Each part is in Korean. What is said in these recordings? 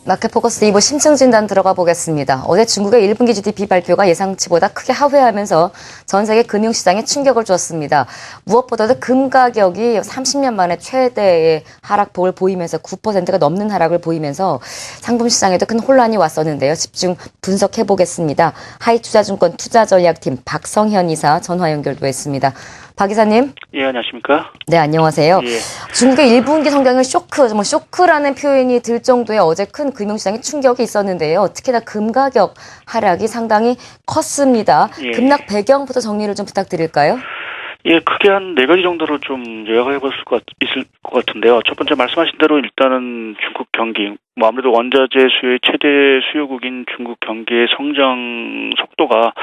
마켓포커스 2부 심층진단 들어가 보겠습니다. 어제 중국의 1분기 GDP 발표가 예상치보다 크게 하회하면서 전 세계 금융시장에 충격을 줬습니다. 무엇보다도 금 가격이 30년 만에 최대의 하락폭을 보이면서 9%가 넘는 하락을 보이면서 상품 시장에도 큰 혼란이 왔었는데요. 집중 분석해 보겠습니다. 하이투자증권 투자전략팀 박성현 이사 전화 연결도 했습니다. 박 이사님. 예, 안녕하십니까? 네, 안녕하세요. 예. 중국의 1분기 성장은 쇼크라는 표현이 들 정도의 어제 큰 금융시장에 충격이 있었는데요. 특히나 금 가격 하락이 상당히 컸습니다. 예. 급락 배경부터 정리를 좀 부탁드릴까요? 예, 크게 한 4가지 정도로 좀 요약해 볼 수 있을 것 같은데요. 첫 번째 말씀하신 대로 일단은 중국 경기, 아무래도 원자재 수요의 최대 수요국인 중국 경기의 성장 속도가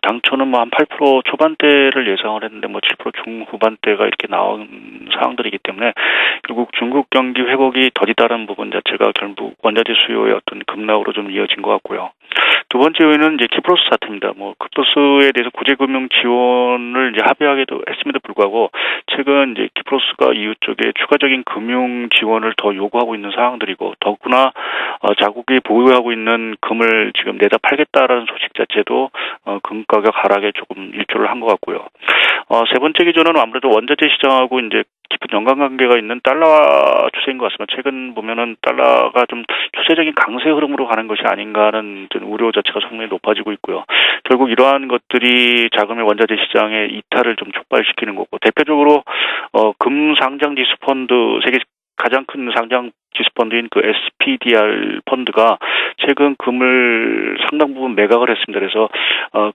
당초는 한 8% 초반대를 예상을 했는데 7% 중후반대가 이렇게 나온 상황들이기 때문에 결국 중국 경기 회복이 더디다는 부분 자체가 결국 원자재 수요의 어떤 급락으로 좀 이어진 것 같고요. 두 번째 요인은 이제 키프로스 사태입니다. 키프로스에 대해서 구제금융 지원을 이제 합의하기도 했음에도 불구하고 최근 이제 키프로스가 EU 쪽에 추가적인 금융 지원을 더 요구하고 있는 상황들이고 더구나 자국이 보유하고 있는 금을 지금 내다 팔겠다라는 소식 자체도 금 가격 하락에 조금 일조를 한 것 같고요. 세 번째 기조는 아무래도 원자재 시장하고 이제 깊은 연관관계가 있는 달러 추세인 것 같습니다. 최근 보면은 달러가 좀 추세적인 강세 흐름으로 가는 것이 아닌가 하는 우려 자체가 상당히 높아지고 있고요. 결국 이러한 것들이 자금의 원자재 시장의 이탈을 좀 촉발시키는 거고 대표적으로 금 상장 지수 펀드 세계 가장 큰 상장 지수 펀드인 그 SPDR 펀드가 최근 금을 상당 부분 매각을 했습니다. 그래서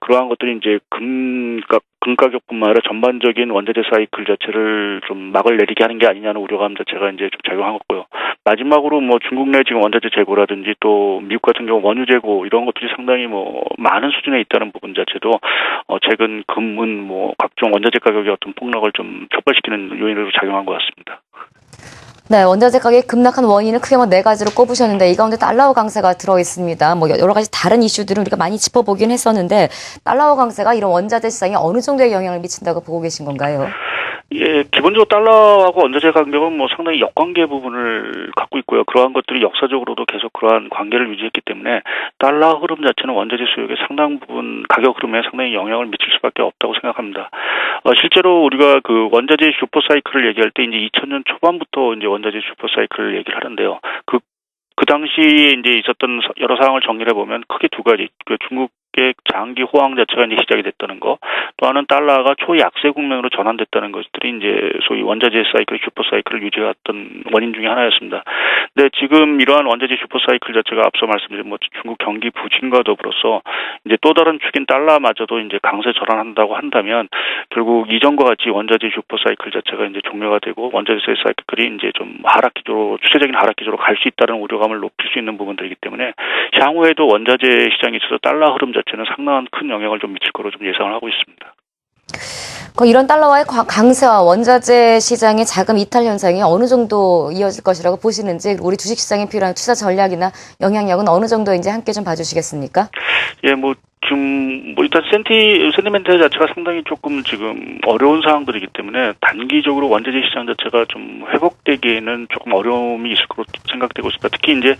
그러한 것들이 이제 금 가격뿐만 아니라 전반적인 원자재 사이클 자체를 좀 막을 내리게 하는 게 아니냐는 우려감 자체가 이제 좀 작용한 거고요. 마지막으로 중국 내 지금 원자재 재고라든지 또 미국 같은 경우 원유 재고 이런 것들이 상당히 많은 수준에 있다는 부분 자체도 최근 금은 각종 원자재 가격의 어떤 폭락을 좀 촉발시키는 요인으로 작용한 것 같습니다. 네, 원자재 가격이 급락한 원인은 크게 4가지로 꼽으셨는데 이 가운데 달러 강세가 들어있습니다. 여러 가지 다른 이슈들은 우리가 많이 짚어보긴 했었는데 달러 강세가 이런 원자재 시장에 어느 정도의 영향을 미친다고 보고 계신 건가요? 예, 기본적으로 달러하고 원자재 가격은 상당히 역관계 부분을 갖고 있고요. 그러한 것들이 역사적으로도 계속 그러한 관계를 유지했기 때문에 달러 흐름 자체는 원자재 수요의 상당 부분 가격 흐름에 상당히 영향을 미칠 수밖에 없다고 생각합니다. 실제로 우리가 그 원자재 슈퍼 사이클을 얘기할 때 이제 2000년 초반부터 이제 원자재 슈퍼 사이클을 얘기를 하는데요. 그 당시에 이제 있었던 여러 상황을 정리해 보면 크게 두 가지. 중국의 장기 호황 자체가 이제 시작이 됐다는 거, 또 하나는 달러가 초약세 국면으로 전환됐다는 것들이 이제 소위 원자재 사이클, 슈퍼 사이클을 유지해왔던 원인 중에 하나였습니다. 근데 지금 이러한 원자재 슈퍼 사이클 자체가 앞서 말씀드린 중국 경기 부진과 더불어서 이제 또 다른 축인 달러마저도 이제 강세 전환한다고 한다면 결국 이전과 같이 원자재 슈퍼 사이클 자체가 이제 종료가 되고 원자재 사이클이 이제 좀 하락 기조로 추세적인 하락 기조로 갈 수 있다는 우려감을 높일 수 있는 부분들이기 때문에 향후에도 원자재 시장에 있어서 달러 흐름 자체는 상당한 큰 영향을 좀 미칠 거로 좀 예상을 하고 있습니다. 이런 달러와의 강세와 원자재 시장의 자금 이탈 현상이 어느 정도 이어질 것이라고 보시는지 우리 주식시장에 필요한 투자 전략이나 영향력은 어느 정도 이제 함께 좀 봐주시겠습니까? 예, 지금 일단 센티멘트 자체가 상당히 조금 지금 어려운 상황들이기 때문에 단기적으로 원자재 시장 자체가 좀 회복되기에는 조금 어려움이 있을 거로 생각되고 있습니다. 특히 이제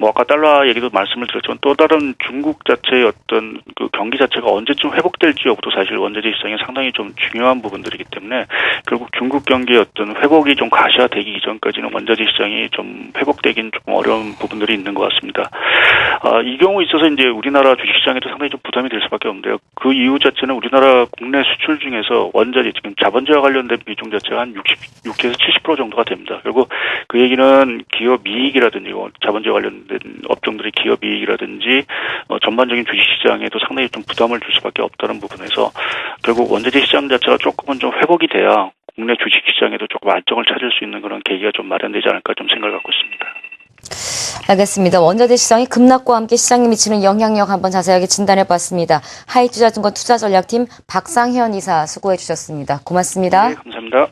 아까 달러 얘기도 말씀을 드렸지만 또 다른 중국 자체의 어떤 그 경기 자체가 언제쯤 회복될지 여부도 사실 원자재 시장에 상당히 좀 중요한 부분들이기 때문에 결국 중국 경기의 어떤 회복이 좀 가시화되기 이전까지는 원자재 시장이 좀 회복되긴 조금 어려운 부분들이 있는 것 같습니다. 이 경우에 있어서 이제 우리나라 주식시장에도 상당히 좀 부담이 될 수밖에 없는데요. 그 이유 자체는 우리나라 국내 수출 중에서 원자재 지금 자본주와 관련된 비중 자체가 한 60에서 70% 정도가 됩니다. 결국 그 얘기는 기업 이익이라든지 자본주와 관련된 업종들의 기업 이익이라든지 전반적인 주식시장에도 상당히 좀 부담을 줄 수밖에 없다는 부분에서 결국 원자재 시장 자체가 조금은 좀 회복이 돼야 국내 주식시장에도 조금 안정을 찾을 수 있는 그런 계기가 좀 마련되지 않을까 좀 생각을 갖고 있습니다. 알겠습니다. 원자재 시장이 급락과 함께 시장에 미치는 영향력 한번 자세하게 진단해봤습니다. 하이투자증권 투자전략팀 박상현 이사 수고해 주셨습니다. 고맙습니다. 네, 감사합니다.